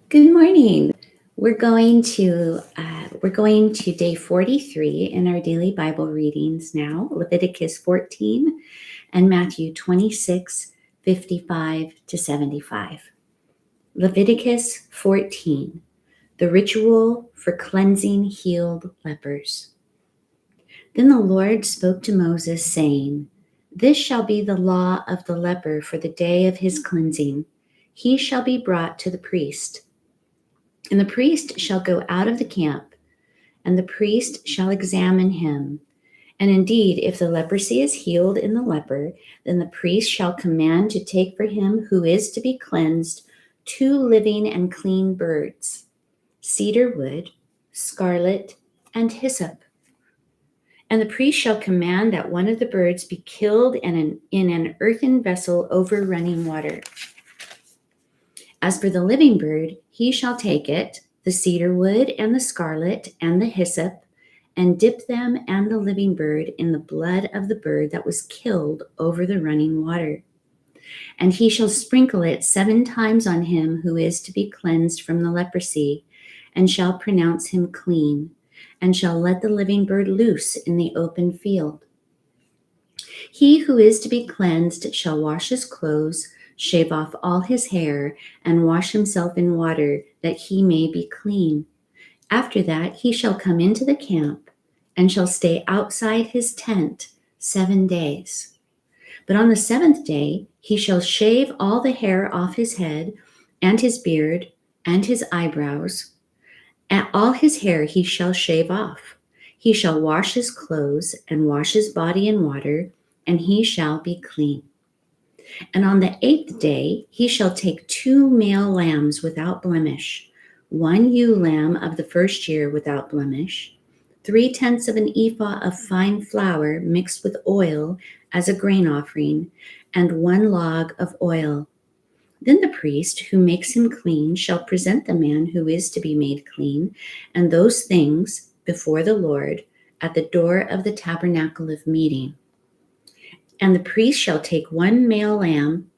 Good morning. We're going to day 43 in our daily Bible readings now, Leviticus 14 and Matthew 26, 55 to 75. Leviticus 14, the ritual for cleansing healed lepers. Then the Lord spoke to Moses, saying, "This shall be the law of the leper for the day of his cleansing. He shall be brought to the priest. And the priest shall go out of the camp, and the priest shall examine him. And indeed, if the leprosy is healed in the leper, then the priest shall command to take for him who is to be cleansed 2 living and clean birds, cedar wood, scarlet, and hyssop. And the priest shall command that one of the birds be killed in an earthen vessel over running water. As for the living bird, he shall take it, the cedar wood and the scarlet and the hyssop, and dip them and the living bird in the blood of the bird that was killed over the running water. And he shall sprinkle it 7 times on him who is to be cleansed from the leprosy, and shall pronounce him clean, and shall let the living bird loose in the open field. He who is to be cleansed shall wash his clothes, shave off all his hair, and wash himself in water, that he may be clean. After that he shall come into the camp, and shall stay outside his tent 7 days. But on the 7th day he shall shave all the hair off his head, and his beard, and his eyebrows, and all his hair he shall shave off. He shall wash his clothes, and wash his body in water, and he shall be clean. And on the 8th day he shall take 2 male lambs without blemish, 1 ewe lamb of the first year without blemish, 3/10 of an ephah of fine flour mixed with oil as a grain offering, and 1 log of oil. Then the priest who makes him clean shall present the man who is to be made clean, and those things before the Lord at the door of the tabernacle of meeting. And the priest shall take 1 male lamb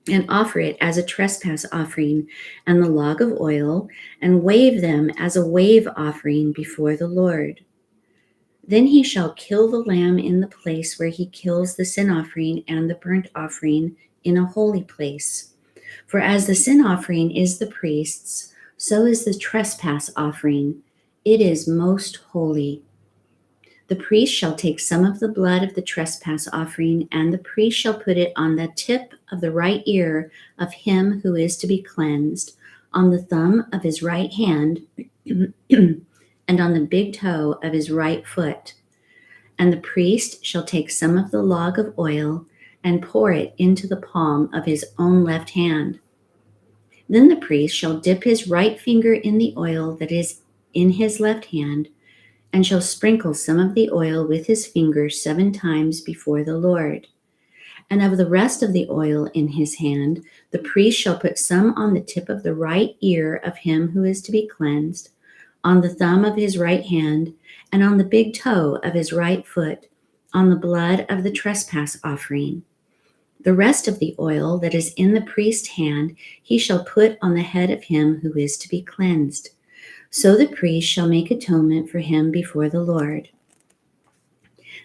and offer it as a trespass offering, and the log of oil, and wave them as a wave offering before the Lord. Then he shall kill the lamb in the place where he kills the sin offering and the burnt offering in a holy place. For as the sin offering is the priest's, so is the trespass offering. It is most holy. The priest shall take some of the blood of the trespass offering, and the priest shall put it on the tip of the right ear of him who is to be cleansed, on the thumb of his right hand, and on the big toe of his right foot. And the priest shall take some of the log of oil and pour it into the palm of his own left hand. Then the priest shall dip his right finger in the oil that is in his left hand, and shall sprinkle some of the oil with his finger 7 times before the Lord. And of the rest of the oil in his hand, the priest shall put some on the tip of the right ear of him who is to be cleansed, on the thumb of his right hand, and on the big toe of his right foot, on the blood of the trespass offering. The rest of the oil that is in the priest's hand he shall put on the head of him who is to be cleansed. So the priest shall make atonement for him before the Lord.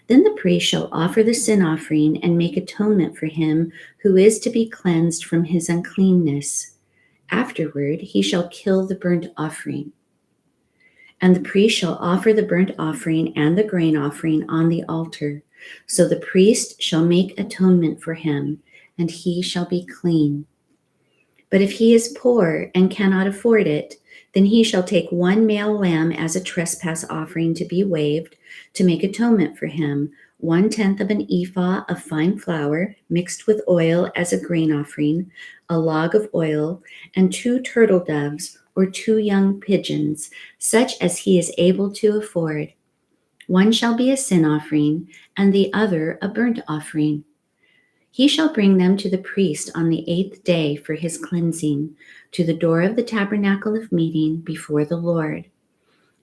Then the priest shall offer the sin offering and make atonement for him who is to be cleansed from his uncleanness. Afterward he shall kill the burnt offering. And the priest shall offer the burnt offering and the grain offering on the altar. So the priest shall make atonement for him, and he shall be clean. But if he is poor and cannot afford it, then he shall take 1 male lamb as a trespass offering to be waved, to make atonement for him, 1/10 of an ephah of fine flour mixed with oil as a grain offering, a log of oil, and 2 turtle doves or 2 young pigeons, such as he is able to afford. One shall be a sin offering, and the other a burnt offering. He shall bring them to the priest on the 8th day for his cleansing, to the door of the tabernacle of meeting before the Lord.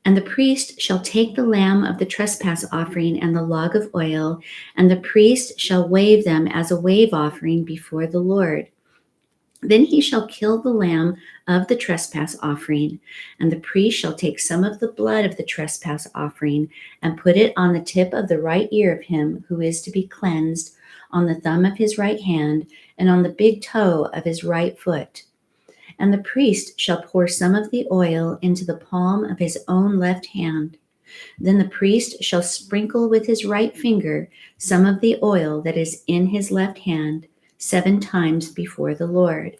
And the priest shall take the lamb of the trespass offering and the log of oil, and the priest shall wave them as a wave offering before the Lord. Then he shall kill the lamb of the trespass offering, and the priest shall take some of the blood of the trespass offering and put it on the tip of the right ear of him who is to be cleansed, on the thumb of his right hand, and on the big toe of his right foot. And the priest shall pour some of the oil into the palm of his own left hand. Then the priest shall sprinkle with his right finger some of the oil that is in his left hand 7 times before the Lord.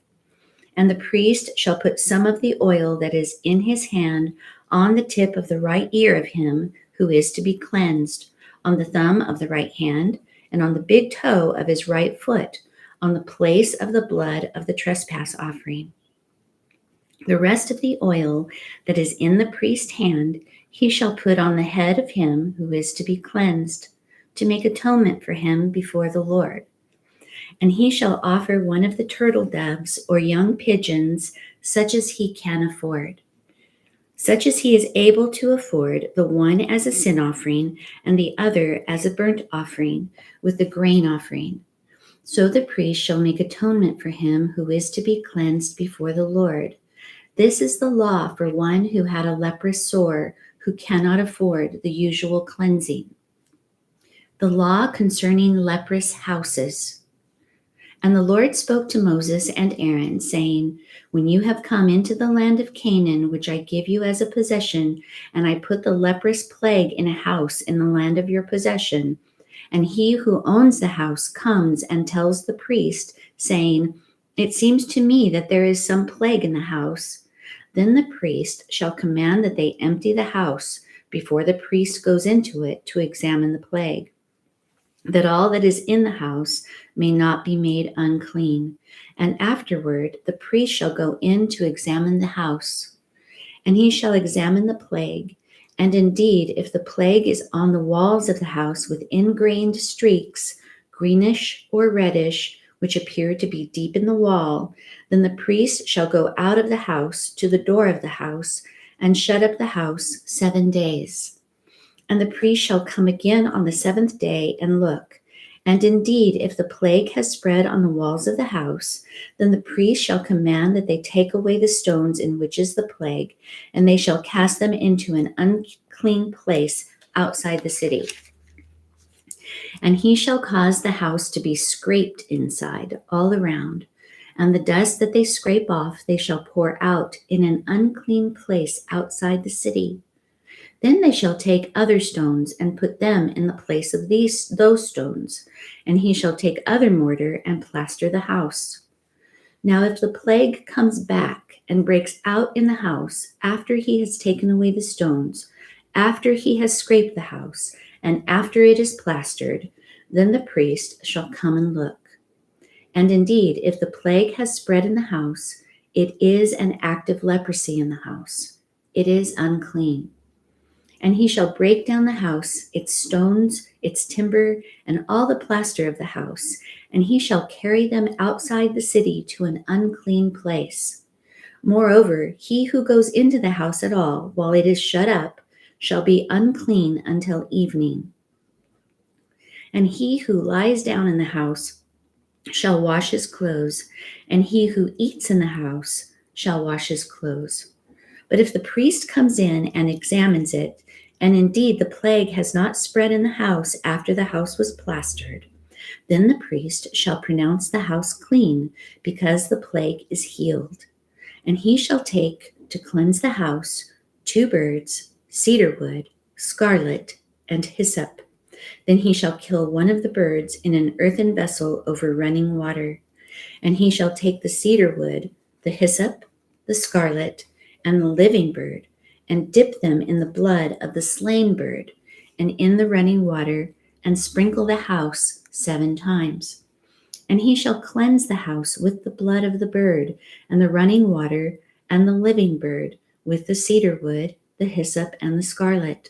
And the priest shall put some of the oil that is in his hand on the tip of the right ear of him who is to be cleansed, on the thumb of the right hand, and on the big toe of his right foot, on the place of the blood of the trespass offering. The rest of the oil that is in the priest's hand he shall put on the head of him who is to be cleansed, to make atonement for him before the Lord. And he shall offer one of the turtle doves or young pigeons, such as he can afford, such as he is able to afford, the one as a sin offering and the other as a burnt offering with the grain offering. So the priest shall make atonement for him who is to be cleansed before the Lord. This is the law for one who had a leprous sore, who cannot afford the usual cleansing. The law concerning leprous houses. And the Lord spoke to Moses and Aaron, saying, When you have come into the land of Canaan, which I give you as a possession, and I put the leprous plague in a house in the land of your possession, and he who owns the house comes and tells the priest, saying, It seems to me that there is some plague in the house, then the priest shall command that they empty the house before the priest goes into it to examine the plague, that all that is in the house may not be made unclean. And afterward the priest shall go in to examine the house, and he shall examine the plague. And indeed, if the plague is on the walls of the house with ingrained streaks, greenish or reddish, which appear to be deep in the wall, then the priest shall go out of the house to the door of the house and shut up the house 7 days. And the priest shall come again on the 7th day and look. And indeed, if the plague has spread on the walls of the house, then the priest shall command that they take away the stones in which is the plague, and they shall cast them into an unclean place outside the city. And he shall cause the house to be scraped inside, all around, and the dust that they scrape off they shall pour out in an unclean place outside the city. Then they shall take other stones and put them in the place of those stones, and he shall take other mortar and plaster the house. Now if the plague comes back and breaks out in the house after he has taken away the stones, after he has scraped the house, and after it is plastered, then the priest shall come and look. And indeed, if the plague has spread in the house, it is an active leprosy in the house. It is unclean. And he shall break down the house, its stones, its timber, and all the plaster of the house, and he shall carry them outside the city to an unclean place. Moreover, he who goes into the house at all while it is shut up shall be unclean until evening. And he who lies down in the house shall wash his clothes, and he who eats in the house shall wash his clothes. But if the priest comes in and examines it, and indeed the plague has not spread in the house after the house was plastered, then the priest shall pronounce the house clean, because the plague is healed. And he shall take to cleanse the house 2 birds, cedar wood, scarlet, and hyssop. Then he shall kill one of the birds in an earthen vessel over running water. And he shall take the cedar wood, the hyssop, the scarlet, and the living bird, and dip them in the blood of the slain bird, and in the running water, and sprinkle the house 7 times. And he shall cleanse the house with the blood of the bird, and the running water, and the living bird, with the cedar wood, the hyssop, and the scarlet.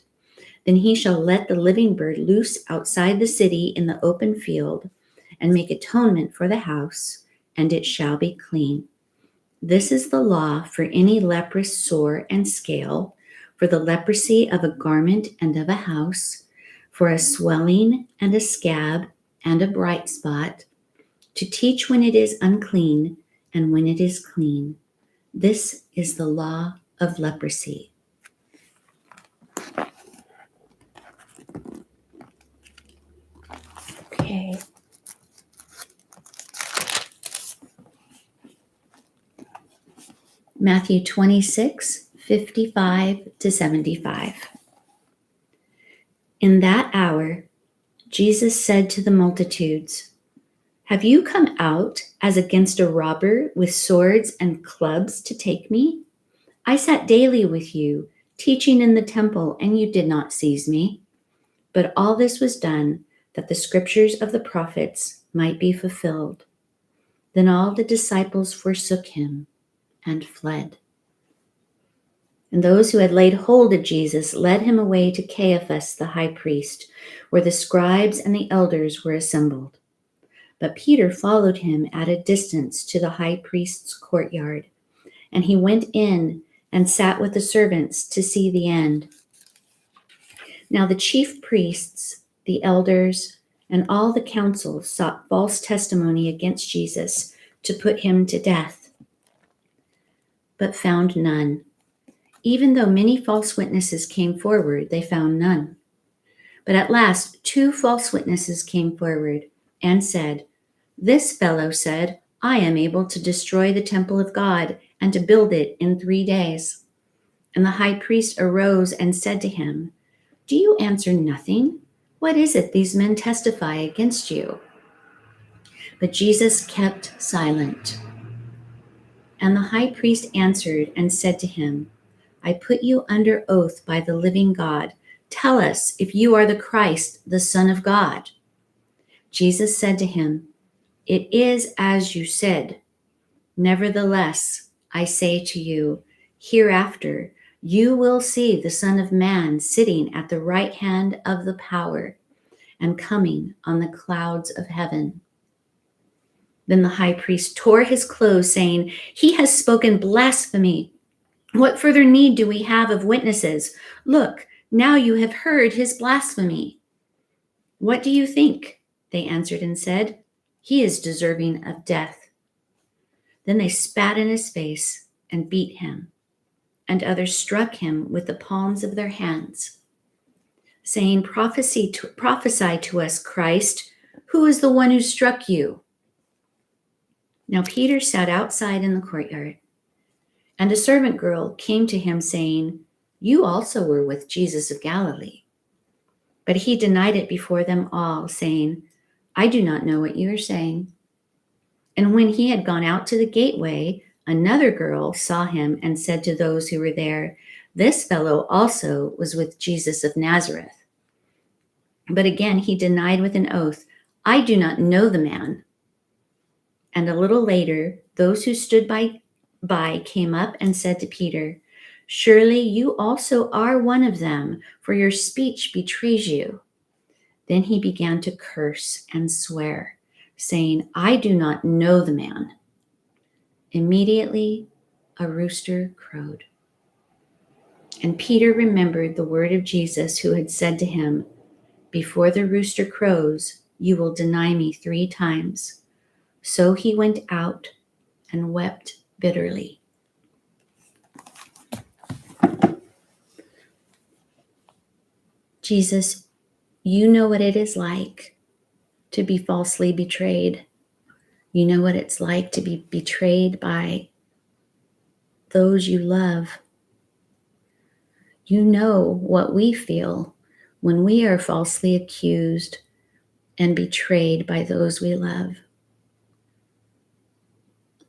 Then he shall let the living bird loose outside the city in the open field, and make atonement for the house, and it shall be clean. This is the law for any leprous sore and scale, for the leprosy of a garment and of a house, for a swelling and a scab and a bright spot, to teach when it is unclean, and when it is clean. This is the law of leprosy. Okay. Matthew 26:55-75. In that hour, Jesus said to the multitudes, "Have you come out as against a robber with swords and clubs to take me? I sat daily with you, teaching in the temple, and you did not seize me. But all this was done that the scriptures of the prophets might be fulfilled." Then all the disciples forsook him and fled. And those who had laid hold of Jesus led him away to Caiaphas the high priest, where the scribes and the elders were assembled. But Peter followed him at a distance to the high priest's courtyard, and he went in and sat with the servants to see the end. Now the chief priests, the elders, and all the council sought false testimony against Jesus to put him to death, but found none. Even though many false witnesses came forward, they found none. But at last 2 false witnesses came forward and said, "This fellow said, 'I am able to destroy the temple of God and to build it in 3 days.'" And the high priest arose and said to him, "Do you answer nothing? What is it these men testify against you?" But Jesus kept silent. And the high priest answered and said to him, "I put you under oath by the living God. Tell us if you are the Christ, the Son of God." Jesus said to him, "It is as you said. Nevertheless, I say to you, hereafter you will see the Son of Man sitting at the right hand of the power and coming on the clouds of heaven." Then the high priest tore his clothes, saying, "He has spoken blasphemy. What further need do we have of witnesses? Look, now you have heard his blasphemy. What do you think?" They answered and said, "He is deserving of death." Then they spat in his face and beat him, and others struck him with the palms of their hands, saying, Prophesy to us, Christ. Who is the one who struck you?" Now Peter sat outside in the courtyard, and a servant girl came to him saying, "You also were with Jesus of Galilee." But he denied it before them all, saying, "I do not know what you are saying." And when he had gone out to the gateway, another girl saw him and said to those who were there, "This fellow also was with Jesus of Nazareth." But again he denied with an oath, "I do not know the man." And a little later, those who stood by came up and said to Peter, "Surely you also are one of them, for your speech betrays you." Then he began to curse and swear, saying, "I do not know the man." Immediately a rooster crowed. And Peter remembered the word of Jesus, who had said to him, "Before the rooster crows, you will deny me 3 times." So he went out and wept bitterly. Jesus, you know what it is like to be falsely betrayed. You know what it's like to be betrayed by those you love. You know what we feel when we are falsely accused and betrayed by those we love.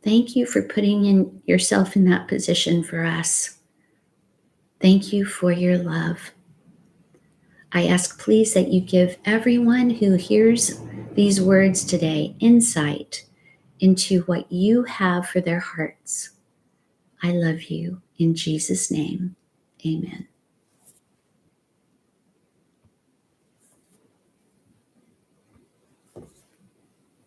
Thank you for putting yourself in that position for us. Thank you for your love. I ask, please, that you give everyone who hears these words today insight into what you have for their hearts. I love you. In Jesus' name, amen.